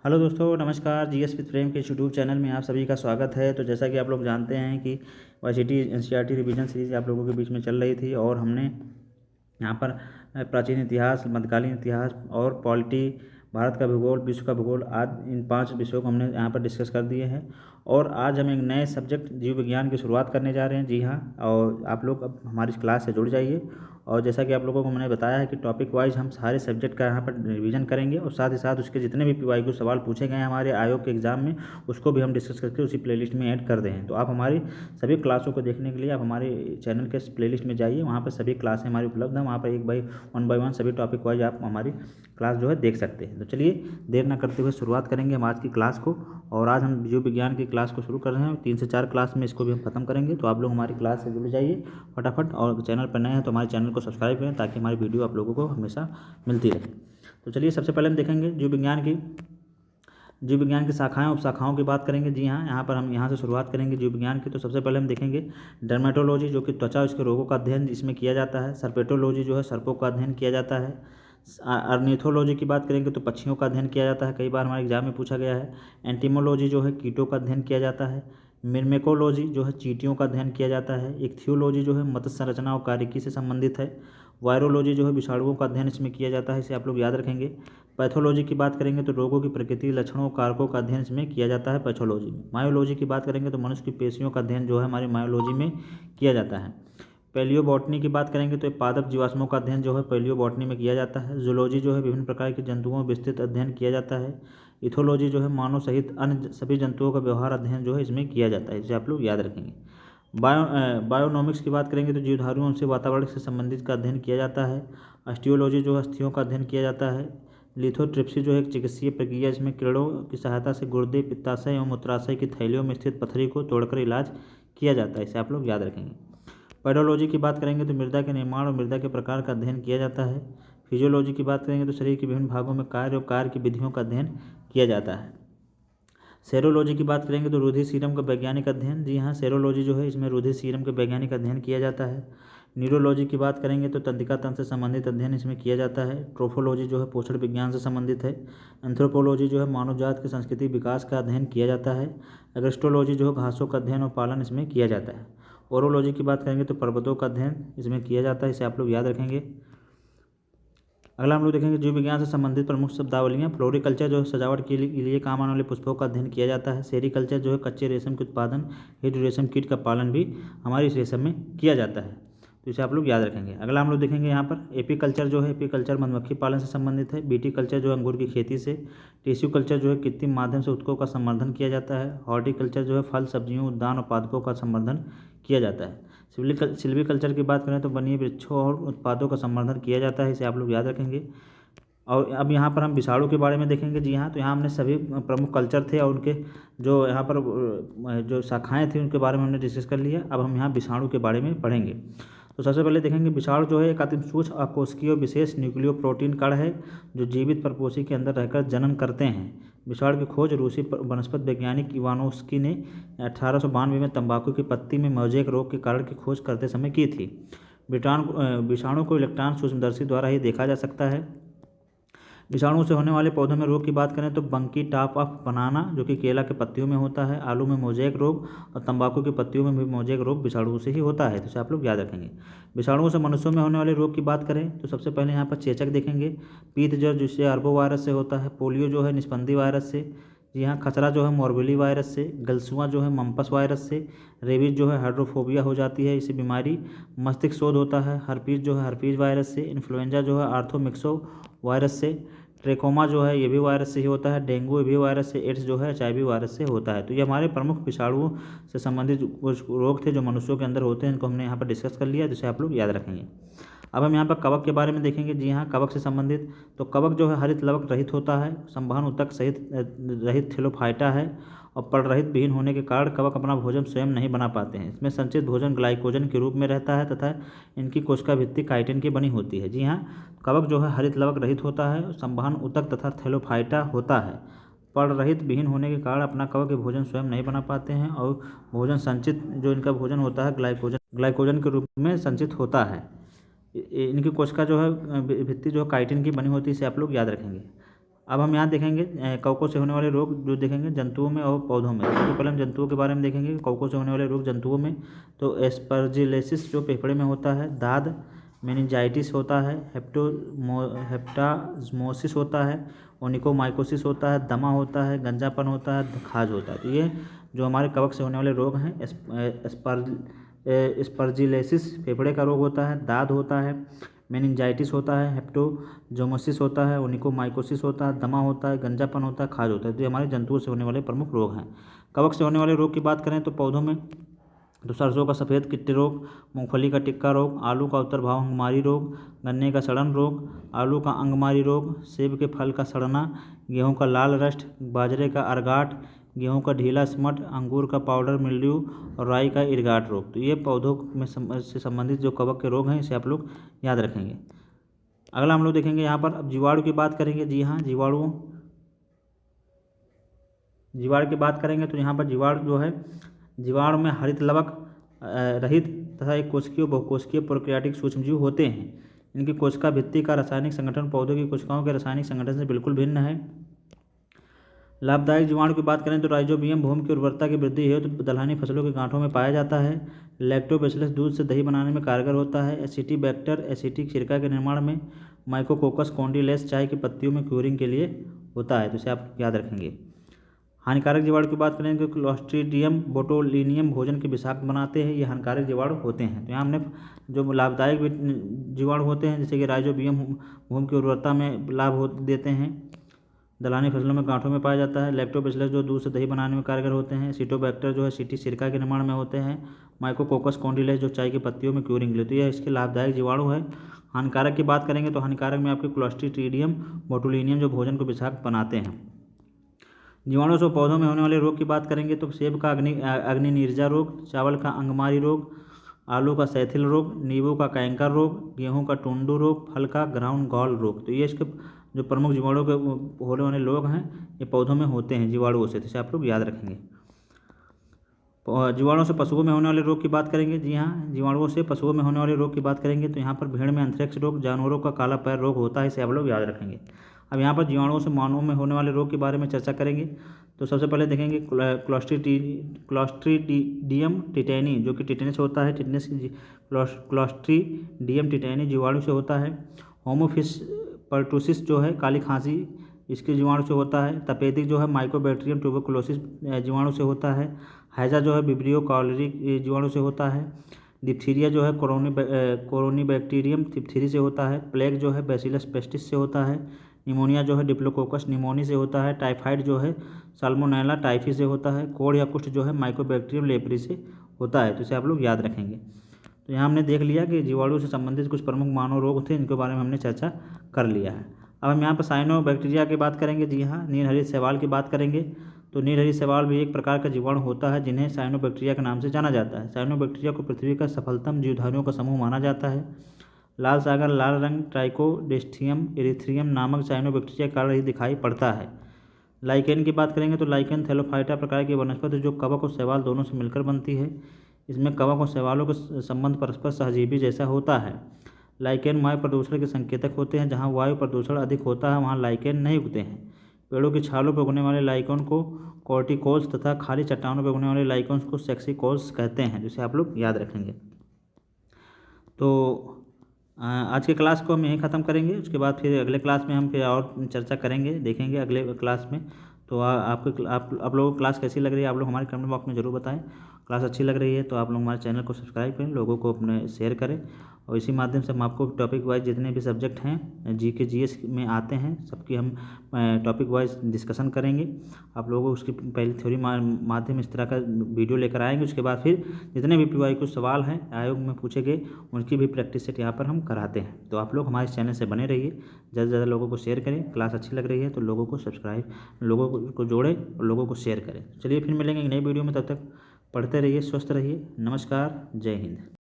Hello दोस्तों, नमस्कार। GS with प्रेम के इस यूट्यूब चैनल में आप सभी का स्वागत है। तो जैसा कि आप लोग जानते हैं कि वाईसीटी एनसीईआरटी रिवीजन सीरीज आप लोगों के बीच में चल रही थी और हमने यहाँ पर प्राचीन इतिहास, मध्यकालीन इतिहास और पॉलिटी, भारत का भूगोल, विश्व का भूगोल आदि इन 5 विषयों को हमने यहाँ पर डिस्कस कर दिए हैं। और आज हम एक नए सब्जेक्ट जीव विज्ञान की शुरुआत करने जा रहे हैं। जी हाँ, और आप लोग अब हमारी क्लास से जुड़ जाइए। और जैसा कि आप लोगों को मैंने बताया है कि टॉपिक वाइज हम सारे सब्जेक्ट का यहाँ पर रिवीजन करेंगे और साथ ही साथ उसके जितने भी पीवाईक्यू सवाल पूछे गए हैं हमारे आयोग के एग्ज़ाम में, उसको भी हम डिस्कस करके उसी प्लेलिस्ट में ऐड कर दें हैं। तो आप हमारी सभी क्लासों को देखने के लिए आप हमारे चैनल के प्लेलिस्ट में जाइए, वहाँ पर सभी क्लासें हमारी उपलब्ध हैं। वहाँ पर वन बाई वन सभी टॉपिक वाइज आप हमारी क्लास जो है देख सकते हैं। तो चलिए देर न करते हुए शुरुआत करेंगे हम आज की क्लास को। और आज हम जीव विज्ञान की क्लास को शुरू कर रहे हैं। 3 से 4 क्लास में इसको भी हम खत्म करेंगे। तो आप लोग हमारी क्लास से जुड़ जाइए फटाफट, और चैनल पर नए हैं तो हमारे चैनल को सब्सक्राइब करें ताकि हमारी वीडियो आप लोगों को हमेशा मिलती रहे। तो चलिए सबसे पहले हम देखेंगे जीव विज्ञान की शाखाएं, उपशाखाओं की बात करेंगे। जी हाँ, यहाँ पर हम यहाँ से शुरुआत करेंगे जीव विज्ञान की। तो सबसे पहले हम देखेंगे डर्मेटोलॉजी, जो कि त्वचा उसके रोगों का अध्ययन इसमें किया जाता है। सर्पेटोलॉजी जो है सर्पों का अध्ययन किया जाता है। अर्निथोलॉजी की बात करेंगे तो पक्षियों का अध्ययन किया जाता है, कई बार हमारे एग्जाम में पूछा गया है। एंटीमोलॉजी जो है कीटों का अध्ययन किया जाता है। मिर्मेकोलॉजी जो है चींटियों का अध्ययन किया जाता है। इक्थियोलॉजी जो है मत्स्य संरचना और कार्यकी से संबंधित है। वायरोलॉजी जो है विषाणुओं का अध्ययन इसमें किया जाता है, इसे आप लोग याद रखेंगे। पैथोलॉजी की बात करेंगे तो रोगों की प्रकृति, लक्षणों, कारकों का अध्ययन इसमें किया जाता है पैथोलॉजी में। मायोलॉजी की बात करेंगे तो मनुष्य की पेशियों का अध्ययन जो है हमारी मायोलॉजी में किया जाता है। पैलियोबॉटनी की बात करेंगे तो पादप जीवाश्मों का अध्ययन जो है पैलियोबॉटनी में किया जाता है। जूलॉजी जो है विभिन्न प्रकार के जंतुओं में विस्तृत अध्ययन किया जाता है। इथोलॉजी जो है मानव सहित अन्य सभी जंतुओं का व्यवहार अध्ययन जो है इसमें किया जाता है, इसे आप लोग याद रखेंगे। बायोनॉमिक्स की बात करेंगे तो जीवधारियों उनसे वातावरण से संबंधित का अध्ययन किया जाता है। ऑस्टियोलॉजी जो है अस्थियों का अध्ययन किया जाता है। लिथोट्रिप्सी जो है एक चिकित्सीय प्रक्रिया, इसमें कीड़ों की सहायता से गुर्दे, पित्ताशय एवं मूत्राशय की थैलियों में स्थित पथरी को तोड़कर इलाज किया जाता है, इसे आप लोग याद रखेंगे। पेडोलॉजी की बात करेंगे तो मृदा के निर्माण और मृदा के प्रकार का अध्ययन किया जाता है। फिजियोलॉजी की बात करेंगे तो शरीर के विभिन्न भागों में कार्य और कार्य की विधियों का अध्ययन किया जाता है। सेरोलॉजी की बात करेंगे तो रुधिर सीरम का वैज्ञानिक अध्ययन। जी हाँ, सेरोलॉजी जो है इसमें रुधिर सीरम के वैज्ञानिक अध्ययन किया जाता है। न्यूरोलॉजी की बात करेंगे तो तंत्रिका तंत्र से संबंधित अध्ययन इसमें किया जाता है। ट्रोफोलॉजी जो है पोषण विज्ञान से संबंधित है। एंथ्रोपोलॉजी जो है मानव जात के सांस्कृतिक विकास का अध्ययन किया जाता है। एग्रिस्टोलॉजी जो है घासों का अध्ययन और पालन इसमें किया जाता है। ओरोलॉजी की बात करेंगे तो पर्वतों का अध्ययन इसमें किया जाता है, इसे आप लोग याद रखेंगे। अगला हम लोग देखेंगे जीव विज्ञान से संबंधित प्रमुख शब्दावलियाँ। फ्लोरिकल्चर जो है सजावट के लिए काम आने वाले पुष्पों का अध्ययन किया जाता है। सेरीकल्चर जो है कच्चे रेशम के उत्पादन हेतु रेशम कीट का पालन भी हमारे इस रेशम में किया जाता है, तो इसे आप लोग याद रखेंगे। अगला हम लोग देखेंगे यहाँ पर एपीकल्चर जो है, एपीकल्चर मधुमक्खी पालन से संबंधित है। बीटीकल्चर जो है अंगूर की खेती से। टिश्यू कल्चर जो है कृत्रिम माध्यम से उत्कों का संवर्धन किया जाता है। हॉर्टिकल्चर जो है फल, सब्जियों, उद्यान और पादपों का संवर्धन किया जाता है। सिल्वीकल्चर की बात करें तो वन्य वृक्षों और उत्पादों का संवर्धन किया जाता है, इसे आप लोग याद रखेंगे। और अब यहाँ पर हम विषाणु के बारे में देखेंगे। जी हाँ, तो यहाँ हमने सभी प्रमुख कल्चर थे और उनके जो यहाँ पर जो शाखाएँ थी उनके बारे में हमने डिस्कस कर लिया। अब हम यहाँ विषाणु के बारे में पढ़ेंगे। तो सबसे पहले देखेंगे विषाणु जो है एक अति सूक्ष्म अकोशिकीय और विशेष न्यूक्लियो प्रोटीन कण है जो जीवित परपोषी के अंदर रहकर जनन करते हैं। विषाणु की खोज रूसी वनस्पति वैज्ञानिक इवानोव्स्की ने 1892 में तंबाकू की पत्ती में मोज़ेक रोग के कारण की खोज करते समय की थी। विषाणु को इलेक्ट्रॉन सूक्ष्मदर्शी द्वारा ही देखा जा सकता है। विषाणु से होने वाले पौधों में रोग की बात करें तो बंकी टॉप ऑफ बनाना जो कि केला के पत्तियों में होता है, आलू में मोज़ेक रोग और तंबाकू की पत्तियों में भी मोज़ेक रोग विषाणु से ही होता है, तो इसे आप लोग याद रखेंगे। विषाणुओं से मनुष्यों में होने वाले रोग की बात करें तो सबसे पहले यहाँ पर चेचक देखेंगे। पीत ज्वर जिससे अरबो वायरस से होता है। पोलियो जो है निस्पंदी वायरस से। जी हाँ, खसरा जो है मोरबेली वायरस से। गलसुआ जो है मम्पस वायरस से। रेबीज जो है हाइड्रोफोबिया हो जाती है इसे बीमारी। मस्तिष्क शोध होता है हर्पीज जो है हर्पीज वायरस से। इन्फ्लुएंजा जो है आर्थोमिक्सो वायरस से। ट्रेकोमा जो है ये भी वायरस से ही होता है। डेंगू ये भी वायरस से। एड्स जो है एचआईवी वायरस से होता है। तो ये हमारे प्रमुख विषाणुओं से संबंधित कुछ रोग थे जो मनुष्यों के अंदर होते हैं, इनको हमने यहाँ पर डिस्कस कर लिया, जिसे आप लोग याद रखेंगे। अब हम यहाँ पर कवक के बारे में देखेंगे। जी हाँ, कवक से संबंधित तो कवक जो है हरित लवक रहित होता है, संवहन ऊतक सहित रहित थिलोफाइटा है और पलरहित विहीन होने के कारण कवक अपना भोजन स्वयं नहीं बना पाते हैं। इसमें संचित भोजन ग्लाइकोजन के रूप में रहता है तथा इनकी कोशिका भित्ति काइटिन की बनी होती है। जी हाँ, कवक जो है हरित लवक रहित होता है, संवहन ऊतक तथा थैलोफाइटा होता है। पलरहित विहीन होने के कारण अपना कवक के भोजन स्वयं नहीं बना पाते हैं और भोजन संचित जो इनका भोजन होता है ग्लाइकोजन के रूप में संचित होता है। इनकी कोशिका जो है भित्ति जो काइटिन की बनी होती है, इसे आप लोग याद रखेंगे। अब हम यहाँ देखेंगे कवकों से होने वाले रोग जो देखेंगे जंतुओं में और पौधों में। सबसे पहले हम जंतुओं के बारे में देखेंगे, कवकों से होने वाले रोग जंतुओं में। तो एस्परजिलोसिस जो फेफड़े में होता है, दाद, मेनिंजाइटिस होता है, हेप्टाज्मोसिस होता है, ओनिकोमाइकोसिस होता है, दमा होता है, गंजापन होता है, खाज होता है। तो ये जो हमारे कवक से होने वाले रोग हैं, एस्परजिलोसिस फेफड़े का रोग होता है, दाद होता है, मेनिंजाइटिस होता है, हेप्टाज्मोसिस होता है, ओनिकोमाइकोसिस होता है, दमा होता है, गंजापन होता है, खाज होता है। तो ये हमारे जंतुओं से होने वाले प्रमुख रोग हैं। कवक से होने वाले रोग की बात करें तो पौधों में तो सरसों का सफ़ेद कीटे रोग, मूंगफली का टिक्का रोग, आलू का उत्तर भाव अंगमारी रोग, गन्ने का सड़न रोग, आलू का अंगमारी रोग, सेब के फल का सड़ना, गेहूं का लाल रस्ट, बाजरे का अर्गाट, गेहूं का ढीला स्मट, अंगूर का पाउडर मिल्ड्यू और राई का इरगाट रोग। तो ये पौधों में से संबंधित जो कवक के रोग हैं इसे आप लोग याद रखेंगे। अगला हम लोग देखेंगे यहाँ पर अब जीवाणु की बात करेंगे। जी हाँ, जीवाणु की बात करेंगे तो यहाँ पर जीवाणु जो है, जीवाणु में हरित लवक रहित तथा एक कोशिकीय बहुकोशिकीय प्रोकैरियोटिक सूक्ष्मजीव होते हैं। इनकी कोशिका भित्ति का रासायनिक संगठन पौधों की कोशिकाओं के रासायनिक संगठन से बिल्कुल भिन्न है। लाभदायक जीवाणु की बात करें तो राइजोबियम भूमि की उर्वरता की वृद्धि हेतु तो दलहनी फसलों के गांठों में पाया जाता है। लैक्टोबैसिलस दूध से दही बनाने में कारगर होता है। एसिटिबैक्टर एसिटिक सिरका के निर्माण में। माइकोकोकस कॉन्डिलेस चाय की पत्तियों में क्यूरिंग के लिए होता है। तो इसे आप याद रखेंगे। हानिकारक जीवाणु की बात करें तो क्लोस्ट्रीडियम बोटुलिनियम भोजन के विषाक्त बनाते हैं। ये हानिकारक जीवाणु होते हैं। तो यहाँ हमने जो लाभदायक जीवाणु होते हैं जैसे कि राइजोबियम भूमि की उर्वरता में लाभ देते हैं, दलहनी फसलों में गांठों में पाया जाता है। लैक्टोबैसिलस जो दूध से दही बनाने में कारगर होते हैं। एसिटोबैक्टर जो है सिटी सिरका के निर्माण में होते हैं। माइकोकोकस कॉन्डिलेस जो चाय की पत्तियों में क्यूरिंग लेती है। इसके लाभदायक जीवाणु है। हानिकारक की बात करेंगे तो हानिकारक में आपके क्लोस्ट्रीडियम बोटुलिनियम जो भोजन को विषाक्त बनाते हैं। जीवाणु से पौधों में होने वाले रोग की बात करेंगे तो सेब का अग्नि नीरजा रोग, चावल का अंगमारी रोग, आलू का सैथिल रोग, नींबू का कैंकर रोग, गेहूं का टुंडू रोग, फल का ग्राउंड गॉल रोग। तो ये इसके जो प्रमुख जीवाणु के होने वाले रोग हैं ये पौधों में होते हैं जीवाणुओं से। इसे आप लोग याद रखेंगे। जीवाणुओं से पशुओं में होने वाले रोग की बात करेंगे। जी हाँ, जीवाणुओं से पशुओं में होने वाले रोग की बात करेंगे तो यहाँ पर भेड़ में एंथ्रेक्स रोग, जानवरों का काला पैर रोग होता है। इसे आप लोग याद रखेंगे। अब यहाँ पर जीवाणुओं से मानवों में होने वाले रोग के बारे में चर्चा करेंगे। तो सबसे पहले देखेंगे क्लोस्ट्रीडियम टिटेनी जो कि टिटेनस होता है। क्लोस्ट्रीडियम टिटेनी जीवाणु से होता है। होमोफिस पर्टुसिस जो है काली खांसी इसके जीवाणु से होता है। तपेदिक जो है माइकोबैक्टीरियम ट्यूबरकुलोसिस जीवाणु से होता है। हैजा जो है विब्रियो कॉलरिक जीवाणु से होता है। डिप्थीरिया जो है कोरोनीबैक्टीरियम डिप्थीरी से होता है। प्लेग जो है बैसिलस पेस्टिस से होता है। निमोनिया जो है डिप्लोकोकस निमोनी से होता है। टाइफाइड जो है साल्मोनेला टाइफी से होता है। कोढ़ या कुष्ठ जो है माइकोबैक्टीरियम लेप्री से होता है। तो इसे आप लोग याद रखेंगे। तो यहाँ हमने देख लिया कि जीवाणु से संबंधित कुछ प्रमुख मानव रोग थे इनके बारे में हमने चर्चा कर लिया है। अब हम यहाँ पर साइनोबैक्टीरिया की बात करेंगे। जी हाँ, नीलहरित शैवाल की बात करेंगे। तो नीलहरित शैवाल भी एक प्रकार का जीवाणु होता है जिन्हें साइनोबैक्टीरिया के नाम से जाना जाता है। साइनोबैक्टीरिया को पृथ्वी का सफलतम जीवधारियों का समूह माना जाता है। लाल सागर लाल रंग ट्राइकोडेस्ट्रियम एरिथ्रियम नामक साइनोबैक्टीरिया का कारण ही दिखाई पड़ता है। लाइकेन की बात करेंगे तो लाइकेन थैलोफाइटा प्रकार की वनस्पति जो कवक और शैवाल दोनों से मिलकर बनती है। इसमें कवक और शैवालों का संबंध परस्पर सहजीवी जैसा होता है। लाइकेन वायु प्रदूषण के संकेतक होते हैं। जहाँ वायु प्रदूषण अधिक होता है वहाँ लाइकेन नहीं उगते हैं। पेड़ों की छालों पर उगने वाले लाइकेन को कॉर्टिकोल्स तथा खाली चट्टानों पर उगने वाले लाइकेन्स को सेक्सिकोल्स कहते हैं, जिसे आप लोग याद रखेंगे। तो आज के क्लास को हम यहीं ख़त्म करेंगे। उसके बाद फिर अगले क्लास में हम फिर और चर्चा करेंगे, देखेंगे अगले क्लास में। तो आप लोगों को क्लास कैसी लग रही है आप लोग हमारे कमेंट बॉक्स में ज़रूर बताएं। क्लास अच्छी लग रही है तो आप लोग हमारे चैनल को सब्सक्राइब करें, लोगों को अपने शेयर करें। और इसी माध्यम से हम आपको टॉपिक वाइज जितने भी सब्जेक्ट हैं जीके जीएस में आते हैं सबकी हम टॉपिक वाइज डिस्कशन करेंगे। आप लोगों को उसकी पहले थ्योरी माध्यम इस तरह का वीडियो लेकर आएंगे। उसके बाद फिर जितने भी PYQ सवाल हैं आयोग में पूछे गए उनकी भी प्रैक्टिस सेट यहाँ पर हम कराते हैं। तो आप लोग हमारे चैनल से बने रहिए, ज़्यादा से ज़्यादा लोगों को शेयर करें। क्लास अच्छी लग रही है तो लोगों को सब्सक्राइब, लोगों को जोड़ें और लोगों को शेयर करें। चलिए फिर मिलेंगे एक नई वीडियो में, तब तक पढ़ते रहिए, स्वस्थ रहिए। नमस्कार, जय हिंद।